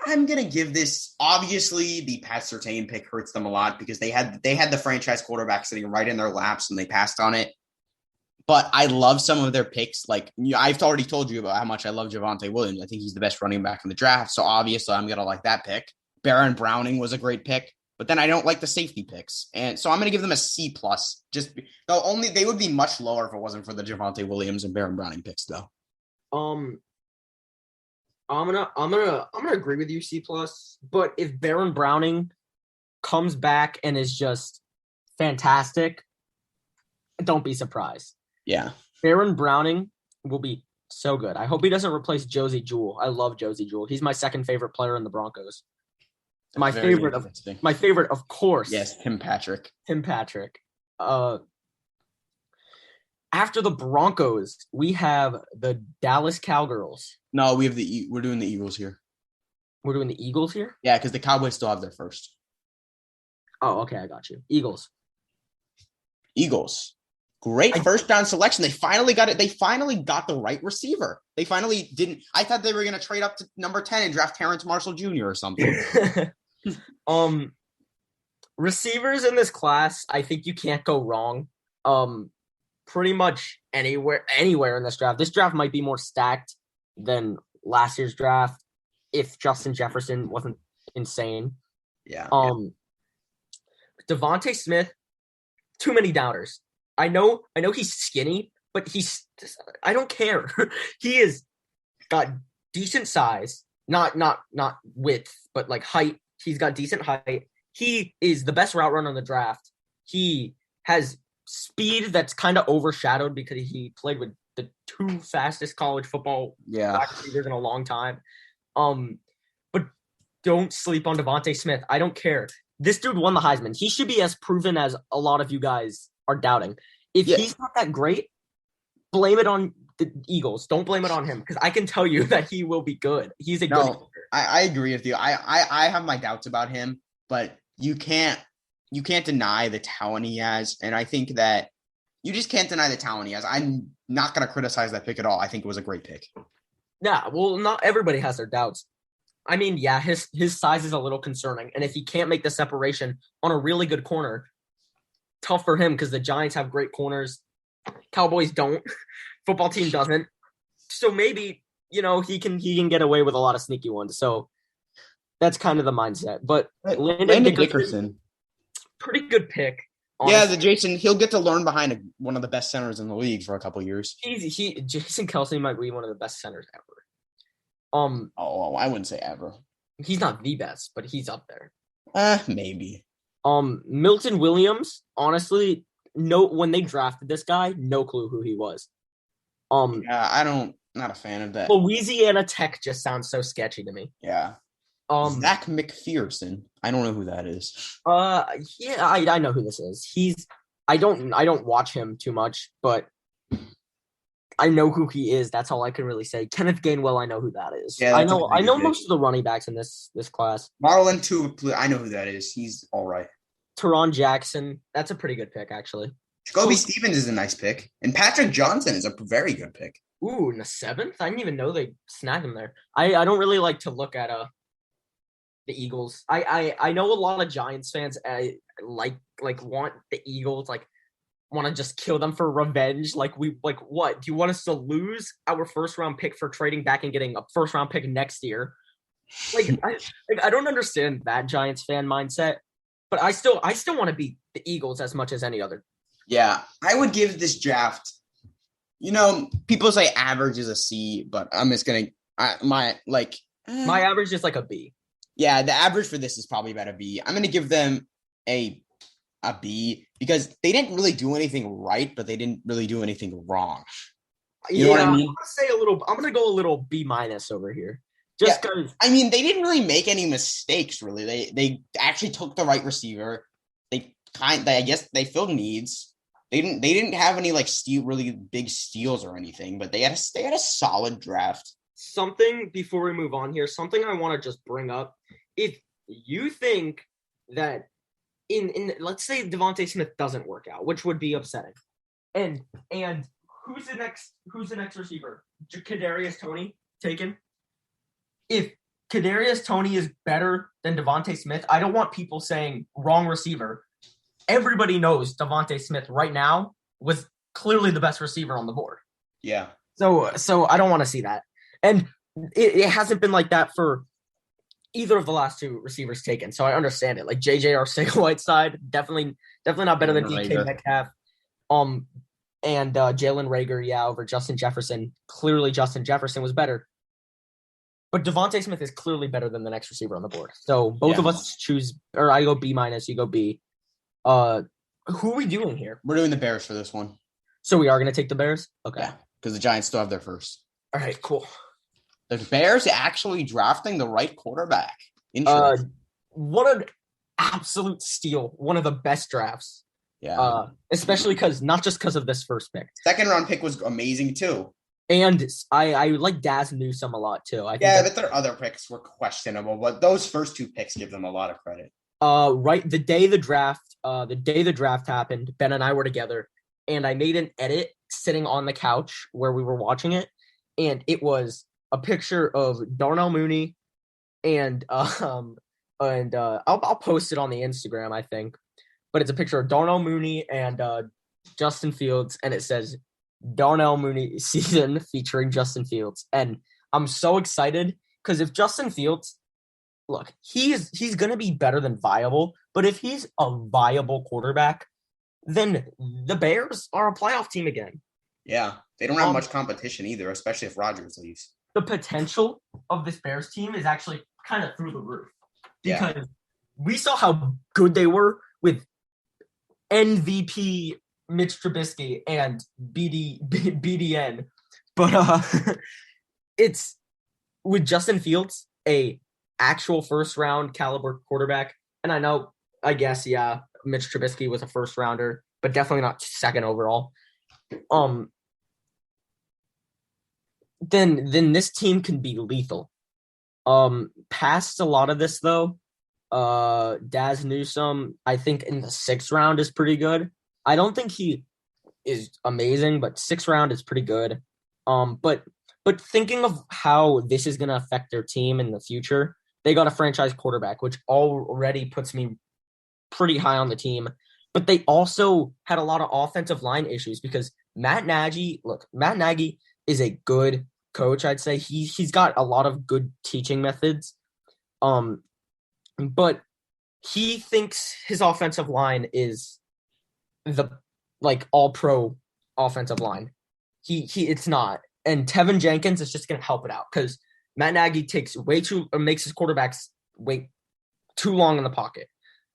I'm gonna give this. Obviously, the Pat Surtain pick hurts them a lot because they had the franchise quarterback sitting right in their laps and they passed on it. But I love some of their picks. Like I've already told you about how much I love Javonte Williams. I think he's the best running back in the draft. So obviously, I'm gonna like that pick. Baron Browning was a great pick, but then I don't like the safety picks, and so I'm gonna give them a C+. Just they would be much lower if it wasn't for the Javonte Williams and Baron Browning picks, though. I'm gonna agree with you, C+. But if Baron Browning comes back and is just fantastic, don't be surprised. Yeah, Baron Browning will be so good. I hope he doesn't replace Josie Jewell. I love Josie Jewell. He's my second favorite player in the Broncos. My favorite, of course. Yes, Tim Patrick. After the Broncos, we have the Dallas Cowgirls. No, we're doing the Eagles here. We're doing the Eagles here? Yeah, because the Cowboys still have their first. Oh, okay, I got you. Eagles. Great first down selection. They finally got it. They finally got the right receiver. They finally didn't. I thought they were going to trade up to number 10 and draft Terrence Marshall Jr. or something. Receivers in this class, I think you can't go wrong. um pretty much anywhere in this draft. This draft might be more stacked than last year's draft if Justin Jefferson wasn't insane. Yeah. Devontae Smith, too many doubters. I know he's skinny, but I don't care. He is got decent size, not width, but like height. He's got decent height. He is the best route runner in the draft. He has speed that's kind of overshadowed because he played with the two fastest college football wide receivers in a long time. But don't sleep on Devontae Smith. I don't care. This dude won the Heisman. He should be as proven as a lot of you guys are doubting. If he's not that great, blame it on the Eagles. Don't blame it on him because I can tell you that he will be good. He's a good player. I agree with you. I have my doubts about him, but you can't deny the talent he has. And I think that you just can't deny the talent he has. I'm not going to criticize that pick at all. I think it was a great pick. Yeah, well, not everybody has their doubts. I mean, yeah, his size is a little concerning. And if he can't make the separation on a really good corner, tough for him because the Giants have great corners. Cowboys don't. Football team doesn't. So maybe, he can get away with a lot of sneaky ones. So that's kind of the mindset. But Landon Dickerson, pretty good pick. Honestly. Yeah, he'll get to learn behind one of the best centers in the league for a couple of years. Jason Kelce might be one of the best centers ever. I wouldn't say ever. He's not the best, but he's up there. Maybe. Milton Williams, honestly, when they drafted this guy, no clue who he was. Not a fan of that. Louisiana Tech just sounds so sketchy to me. Yeah. Zach McPherson. I don't know who that is. Yeah, I know who this is. I don't watch him too much, but I know who he is. That's all I can really say. Kenneth Gainwell, I know who that is. Yeah, I know most of the running backs in this class. Marlon too. I know who that is. He's all right. Teron Jackson. That's a pretty good pick, actually. Jacoby Stevens is a nice pick, and Patrick Johnson is a very good pick. Ooh, in the 7th? I didn't even know they snagged him there. I don't really like to look at the Eagles. I know a lot of Giants fans want the Eagles, want to just kill them for revenge. What? Do you want us to lose our first round pick for trading back and getting a first round pick next year? I don't understand that Giants fan mindset, but I still want to beat the Eagles as much as any other. Yeah, I would give this draft. People say average is a C, but I'm just gonna my average is like a B. Yeah, the average for this is probably about a B. I'm gonna give them a B because they didn't really do anything right, but they didn't really do anything wrong. You know what I mean? I'm gonna go a little B- over here. Just because I mean they didn't really make any mistakes, really. They actually took the right receiver. I guess they filled needs. They didn't have any really big steals or anything, but they had a solid draft. Something before we move on here, something I want to just bring up. If you think that in let's say Devontae Smith doesn't work out, which would be upsetting. And who's the next receiver? Kadarius Toney taken? If Kadarius Toney is better than Devontae Smith, I don't want people saying wrong receiver. Everybody knows Devontae Smith right now was clearly the best receiver on the board. Yeah. So I don't want to see that. And it hasn't been like that for either of the last two receivers taken. So I understand it. Like JJ Arcega-Whiteside, definitely not better than DK Metcalf. And Jalen Reagor, over Justin Jefferson. Clearly Justin Jefferson was better. But Devontae Smith is clearly better than the next receiver on the board. So both of us choose, or I go B-, you go B. Who are we doing here? We're doing the Bears for this one. So we are going to take the Bears? Okay. Yeah, because the Giants still have their first. All right, cool. The Bears actually drafting the right quarterback. What an absolute steal. One of the best drafts. Yeah. Especially not just because of this first pick. Second round pick was amazing too. And I like Daz Newsome a lot too. But their other picks were questionable, but those first two picks give them a lot of credit. Right, the day the draft happened, Ben and I were together, and I made an edit sitting on the couch where we were watching it, and it was a picture of Darnell Mooney, and I'll post it on the Instagram, I think, but it's a picture of Darnell Mooney and Justin Fields, and it says Darnell Mooney season featuring Justin Fields. And I'm so excited because if Justin Fields, look, he's gonna be better than viable, but if he's a viable quarterback, then the Bears are a playoff team again. Yeah, they don't have much competition either, especially if Rodgers leaves. The potential of this Bears team is actually kind of through the roof because we saw how good they were with MVP Mitch Trubisky and BDN, but it's with Justin Fields, a actual first round caliber quarterback, and I guess Mitch Trubisky was a first rounder, but definitely not second overall. Then this team can be lethal. Past a lot of this though, Daz Newsome, I think in the 6th round is pretty good. I don't think he is amazing, but 6th round is pretty good. But thinking of how this is gonna affect their team in the future, they got a franchise quarterback, which already puts me pretty high on the team. But they also had a lot of offensive line issues because Matt Nagy is a good coach, I'd say. He's got a lot of good teaching methods. But he thinks his offensive line is the all pro offensive line. It's not. And Tevin Jenkins is just gonna help it out because Matt Nagy makes his quarterbacks wait too long in the pocket.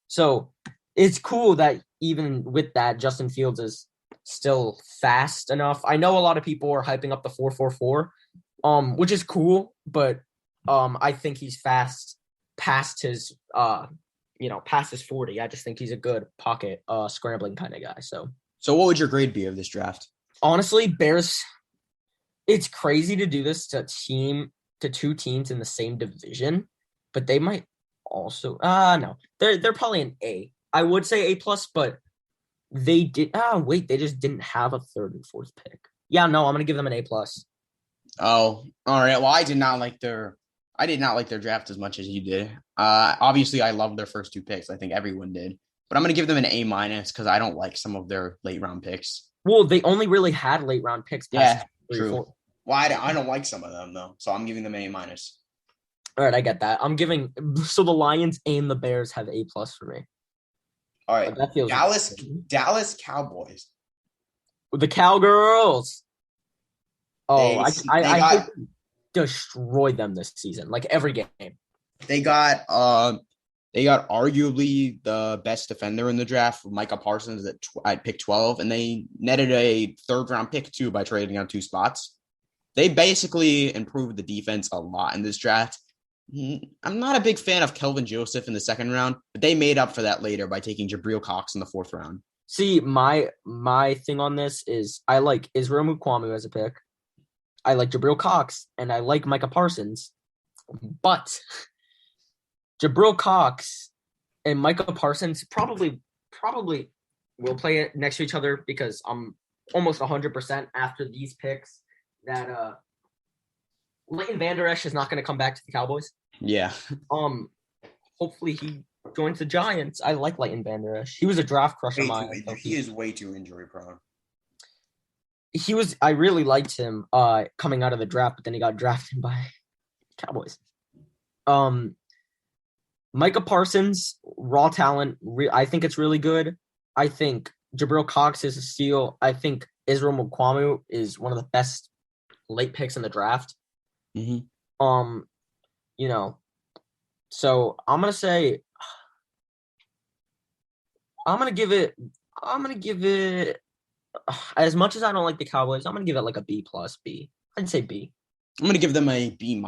So it's cool that even with that, Justin Fields is still fast enough. I know a lot of people are hyping up the 4.44, which is cool, but I think he's fast past his past his 40. I just think he's a good pocket scrambling kind of guy. So what would your grade be of this draft? Honestly, Bears, it's crazy to do this to two teams in the same division, but they might also no. They're probably an A. I would say A+, but they just didn't have a 3rd and 4th pick. Yeah, no, I'm gonna give them an A+. Oh, all right. Well, I did not like their draft as much as you did. Obviously, I love their first 2 picks. I think everyone did, but I'm gonna give them an A- because I don't like some of their late round picks. Well, they only really had late round picks. Yeah, true. 4. Well, I don't like some of them though, so I'm giving them an A-. All right, I get that. So the Lions and the Bears have A+ for me. All right, Dallas Cowboys. The Cowgirls. Oh, I destroyed them this season, like every game. They got arguably the best defender in the draft, Micah Parsons at pick 12, and they netted a 3rd round pick too by trading on 2 spots. They basically improved the defense a lot in this draft. I'm not a big fan of Kelvin Joseph in the 2nd round, but they made up for that later by taking Jabril Cox in the 4th round. See, my thing on this is I like Israel Mukuamu as a pick. I like Jabril Cox, and I like Micah Parsons. But Jabril Cox and Micah Parsons probably will play it next to each other because I'm almost 100% after these picks that Leighton Vander Esch is not going to come back to the Cowboys. Yeah. Hopefully he joins the Giants. I like Leighton Vander Esch. He was a draft crush of mine. He is way too injury prone. I really liked him coming out of the draft, but then he got drafted by Cowboys. Micah Parsons, raw talent. I think it's really good. I think Jabril Cox is a steal. I think Israel Mukuamu is one of the best late picks in the draft. Mm-hmm. So I'm gonna give it. As much as I don't like the Cowboys, I'm gonna give it like a B+, B. I'd say B. I'm gonna give them a B-.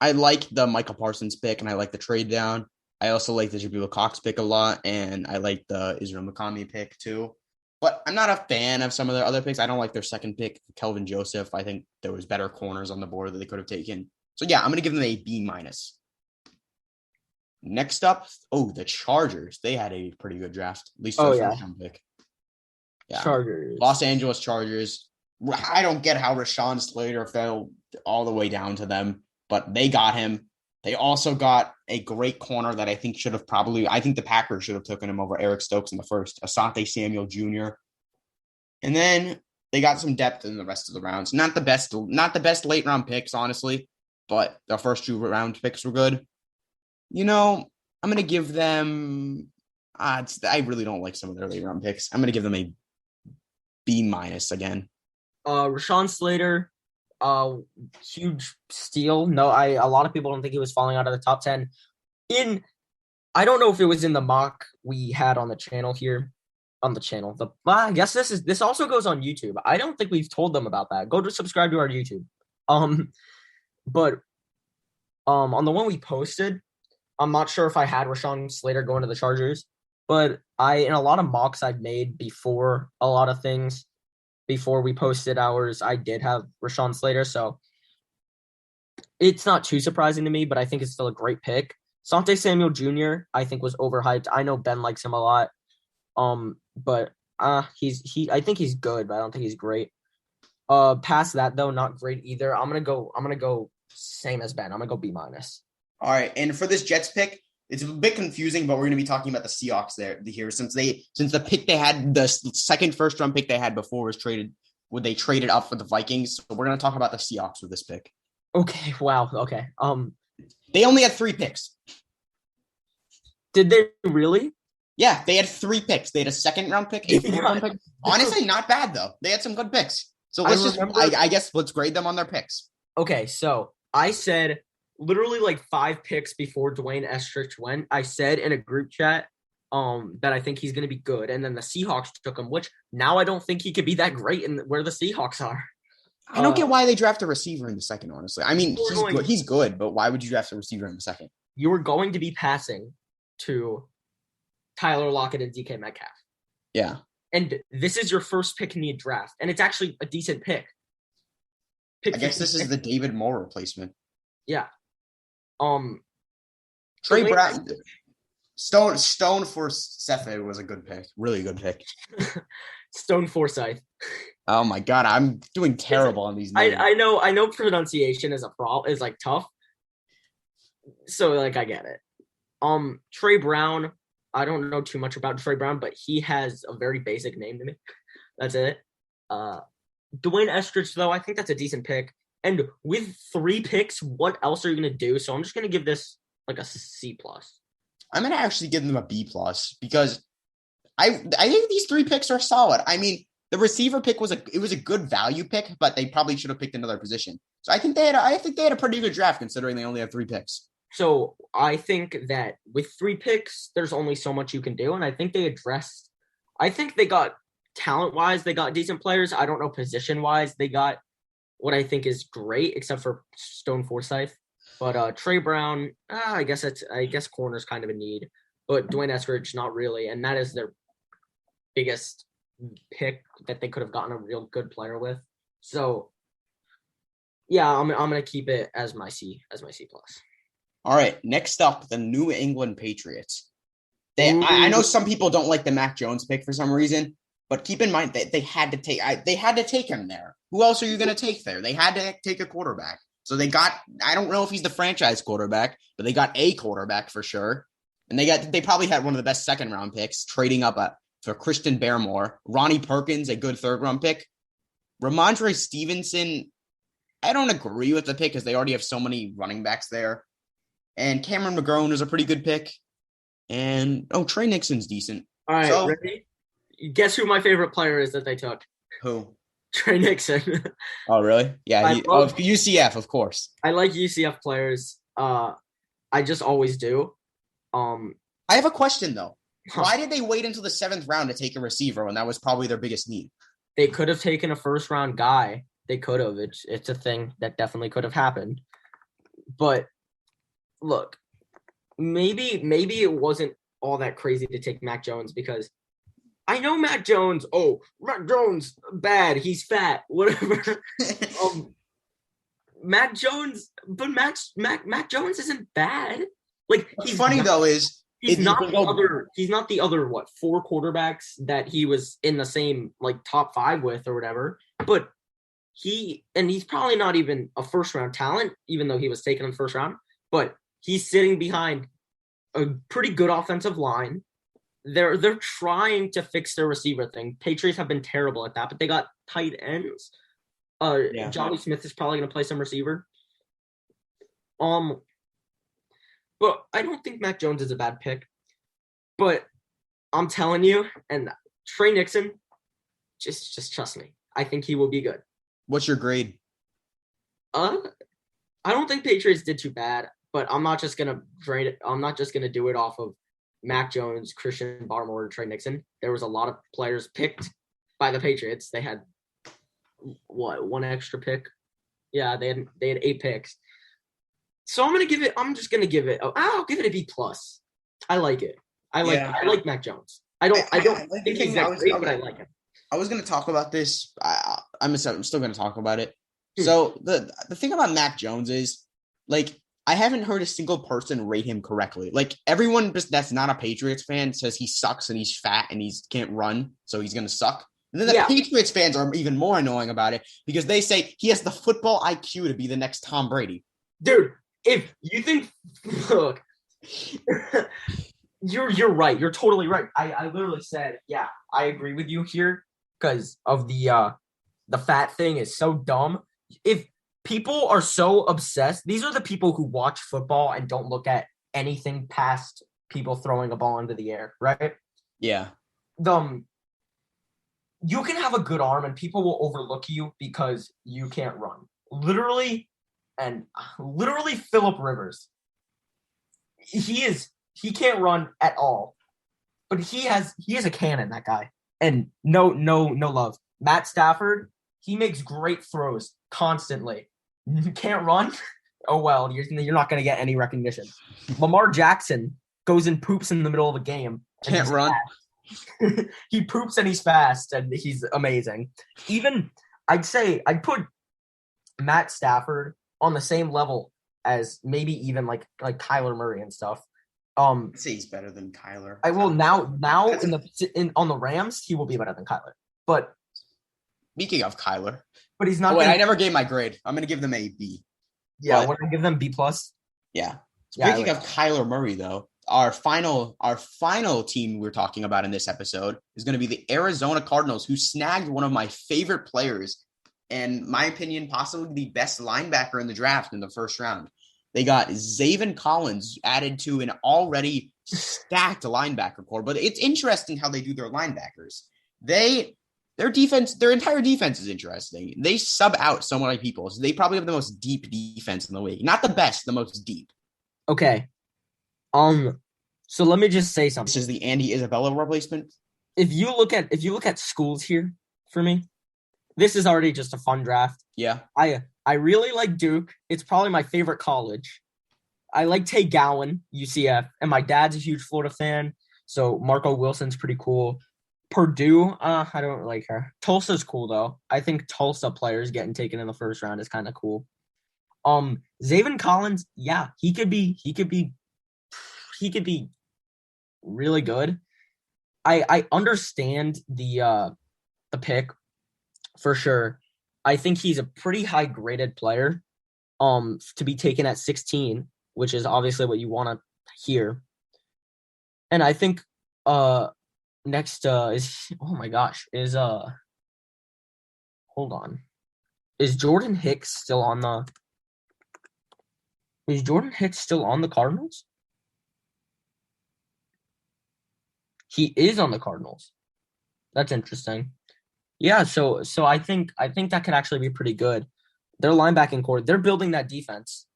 I like the Micah Parsons pick, and I like the trade down. I also like the Jabril Cox pick a lot, and I like the Israel Mukuamu pick too. But I'm not a fan of some of their other picks. I don't like their 2nd pick, Kelvin Joseph. I think there was better corners on the board that they could have taken. So yeah, I'm going to give them a B-. Next up, the Chargers. They had a pretty good draft, at least for the 1st round pick. Yeah. Chargers. Los Angeles Chargers. I don't get how Rashawn Slater fell all the way down to them, but they got him. They also got a great corner that I think the Packers should have taken him over Eric Stokes in the 1st. Asante Samuel Jr. And then they got some depth in the rest of the rounds. Not the best late round picks, honestly, but the first 2 round picks were good. I'm gonna give them. I really don't like some of their late round picks. I'm gonna give them a B minus again. Rashawn Slater, huge steal. No, a lot of people don't think he was falling out of the top 10. I don't know if it was in the mock we had on the channel here. On the channel. I guess this also goes on YouTube. I don't think we've told them about that. Go to subscribe to our YouTube. But on the one we posted, I'm not sure if I had Rashawn Slater going to the Chargers, but in a lot of mocks I've made before a lot of things, before we posted ours, I did have Rashawn Slater, so it's not too surprising to me, but I think it's still a great pick. Sante Samuel Jr., I think, was overhyped. I know Ben likes him a lot. But I think he's good, but I don't think he's great. Past that though, not great either. I'm gonna go same as Ben. I'm gonna go B minus. All right, and for this Jets pick, it's a bit confusing, but we're gonna be talking about the Seahawks here since the pick they had, the second first round pick they had before was traded. Would they traded up for the Vikings? So we're gonna talk about the Seahawks with this pick. Okay. Wow. Okay. They only had 3 picks. Did they really? Yeah, they had 3 picks. They had a second round pick, a 4th round pick. Honestly, not bad though. They had some good picks. So I guess let's grade them on their picks. Okay, so I said literally like 5 picks before Dwayne Estrich went. I said in a group chat that I think he's going to be good, and then the Seahawks took him, which now I don't think he could be that great in where the Seahawks are. I don't get why they draft a receiver in the second, honestly. I mean, he's good, but why would you draft a receiver in the second? You were going to be passing to Tyler Lockett and DK Metcalf. Yeah. And this is your first pick in the draft, and it's actually a decent pick. I guess this is the David Moore replacement. Yeah. Trey Brown. Stone for Forsythe was a good pick. Really good pick. Stone Forsythe. Oh my god, I'm doing terrible on these names. I know pronunciation is like tough. So like I get it. Trey Brown, I don't know too much about Trey Brown, but he has a very basic name to me. That's it. Dwayne Estrich, though, I think that's a decent pick. And with 3 picks, what else are you going to do? So I'm just going to give this like a C+. I'm going to actually give them a B+ because I think these 3 picks are solid. I mean, the receiver pick was a good value pick, but they probably should have picked another position. So I think they had a pretty good draft considering they only have 3 picks. So I think that with 3 picks, there's only so much you can do. And I think they got talent-wise, they got decent players. I don't know position-wise, they got what I think is great, except for Stone Forsythe. But Trey Brown, I guess corner's kind of a need. But Dwayne Eskridge, not really. And that is their biggest pick that they could have gotten a real good player with. So, yeah, I'm going to keep it as my C+. All right, next up, the New England Patriots. I know some people don't like the Mac Jones pick for some reason, but keep in mind that they had to take him there. Who else are you going to take there? They had to take a quarterback. So they got, I don't know if he's the franchise quarterback, but they got a quarterback for sure. And they probably had one of the best second round picks, trading up for Christian Barmore, Ronnie Perkins, a good 3rd round pick. Ramondre Stevenson, I don't agree with the pick because they already have so many running backs there. And Cameron McGrone is a pretty good pick. And, Trey Nixon's decent. All right, ready? Guess who my favorite player is that they took? Who? Trey Nixon. Oh, really? Yeah, UCF, of course. I like UCF players. I just always do. I have a question, though. Why did they wait until the 7th round to take a receiver when that was probably their biggest need? They could have taken a first-round guy. They could have. It's a thing that definitely could have happened. But look, maybe it wasn't all that crazy to take Mac Jones because I know Mac Jones. Oh, Mac Jones, bad. He's fat. Whatever. Mac Jones, but Mac Jones isn't bad. Like what's funny though is he's not the other 4 quarterbacks that he was in the same like top 5 with or whatever. But he's probably not even a first round talent, even though he was taken in the first round. But he's sitting behind a pretty good offensive line they're trying to fix their receiver thing. Patriots have been terrible at that, but they got tight ends. Johnny Smith is probably going to play some receiver. But I don't think Mac Jones is a bad pick. But I'm telling you, and Trey Nixon, just trust me. I think he will be good. What's your grade? I don't think Patriots did too bad, but I'm not just gonna grade it. I'm not just gonna do it off of Mac Jones, Christian Barmore, and Trey Nixon. There was a lot of players picked by the Patriots. They had one extra pick? Yeah, they had 8 picks. So I'll just gonna give it. I'll give it a B+. I like it. I like Mac Jones. I don't think he's that great, but I like him. I was going to talk about this. I'm still going to talk about it. So the thing about Mac Jones is, like, I haven't heard a single person rate him correctly. Like, everyone that's not a Patriots fan says he sucks and he's fat and he can't run, so he's going to suck. And then the Patriots fans are even more annoying about it because they say he has the football IQ to be the next Tom Brady. Dude, if you think, look, you're right. You're totally right. I literally said, yeah, I agree with you here because of the fat thing is so dumb. If people are so obsessed, these are the people who watch football and don't look at anything past people throwing a ball into the air, right? Yeah. You can have a good arm and people will overlook you because you can't run. Literally Phillip Rivers. He can't run at all. But he has a cannon, that guy. And no love. Matt Stafford, he makes great throws constantly. You can't run? Oh well, you're not going to get any recognition. Lamar Jackson goes and poops in the middle of a game. Can't run. He poops and he's fast and he's amazing. Even I'd put Matt Stafford on the same level as maybe even like Kyler Murray and stuff. I'd say he's better than Kyler. I will now on the Rams, he will be better than Kyler. But speaking of Kyler, but he's not. I never gave my grade. I'm going to give them a B. Yeah, would I give them B+? Yeah. Speaking of Kyler Murray, though, our final team we're talking about in this episode is going to be the Arizona Cardinals, who snagged one of my favorite players, and my opinion, possibly the best linebacker in the draft in the first round. They got Zaven Collins added to an already stacked linebacker core, but it's interesting how they do their linebackers. Their defense, their entire defense is interesting. They sub out so many people, so they probably have the most deep defense in the league. Not the best, the most deep. Okay. So let me just say something. This is the Andy Isabella replacement. If you look at schools here for me, this is already just a fun draft. Yeah. I really like Duke. It's probably my favorite college. I like Tay Gowan, UCF, and my dad's a huge Florida fan, so Marco Wilson's pretty cool. Purdue, I don't like her. Tulsa's cool though. I think Tulsa players getting taken in the first round is kind of cool. Zaven Collins, yeah, he could be really good. I understand the pick for sure. I think he's a pretty high graded player to be taken at 16, which is obviously what you want to hear. And I think next is hold on. Is Jordan Hicks still on the Cardinals? He is on the Cardinals. That's interesting. Yeah, so I think that could actually be pretty good. Their linebacking core, they're building that defense.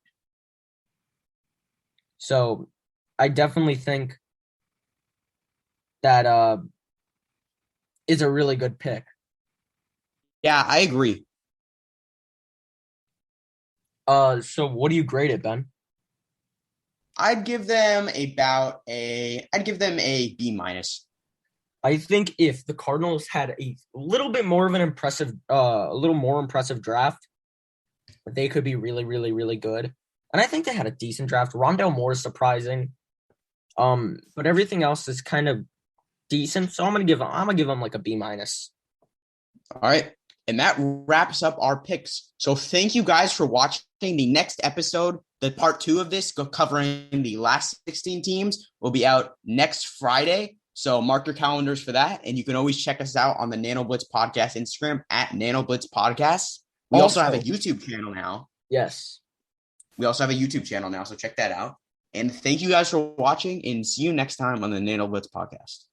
So I definitely think that is a really good pick. Yeah, I agree. So what do you grade it, Ben? I'd give them a B-. I think if the Cardinals had a little more impressive draft, they could be really, really, really good. And I think they had a decent draft. Rondale Moore is surprising. But everything else is kind of decent. So I'm gonna give them like a B-. All right. And that wraps up our picks. So thank you guys for watching. The next episode, the part 2 of this, covering the last 16 teams, will be out next Friday. So mark your calendars for that. And you can always check us out on the Nano Blitz Podcast Instagram at Nano Blitz Podcast. We also have a YouTube channel now. Yes. We also have a YouTube channel now, so check that out. And thank you guys for watching, and see you next time on the Nano Blitz Podcast.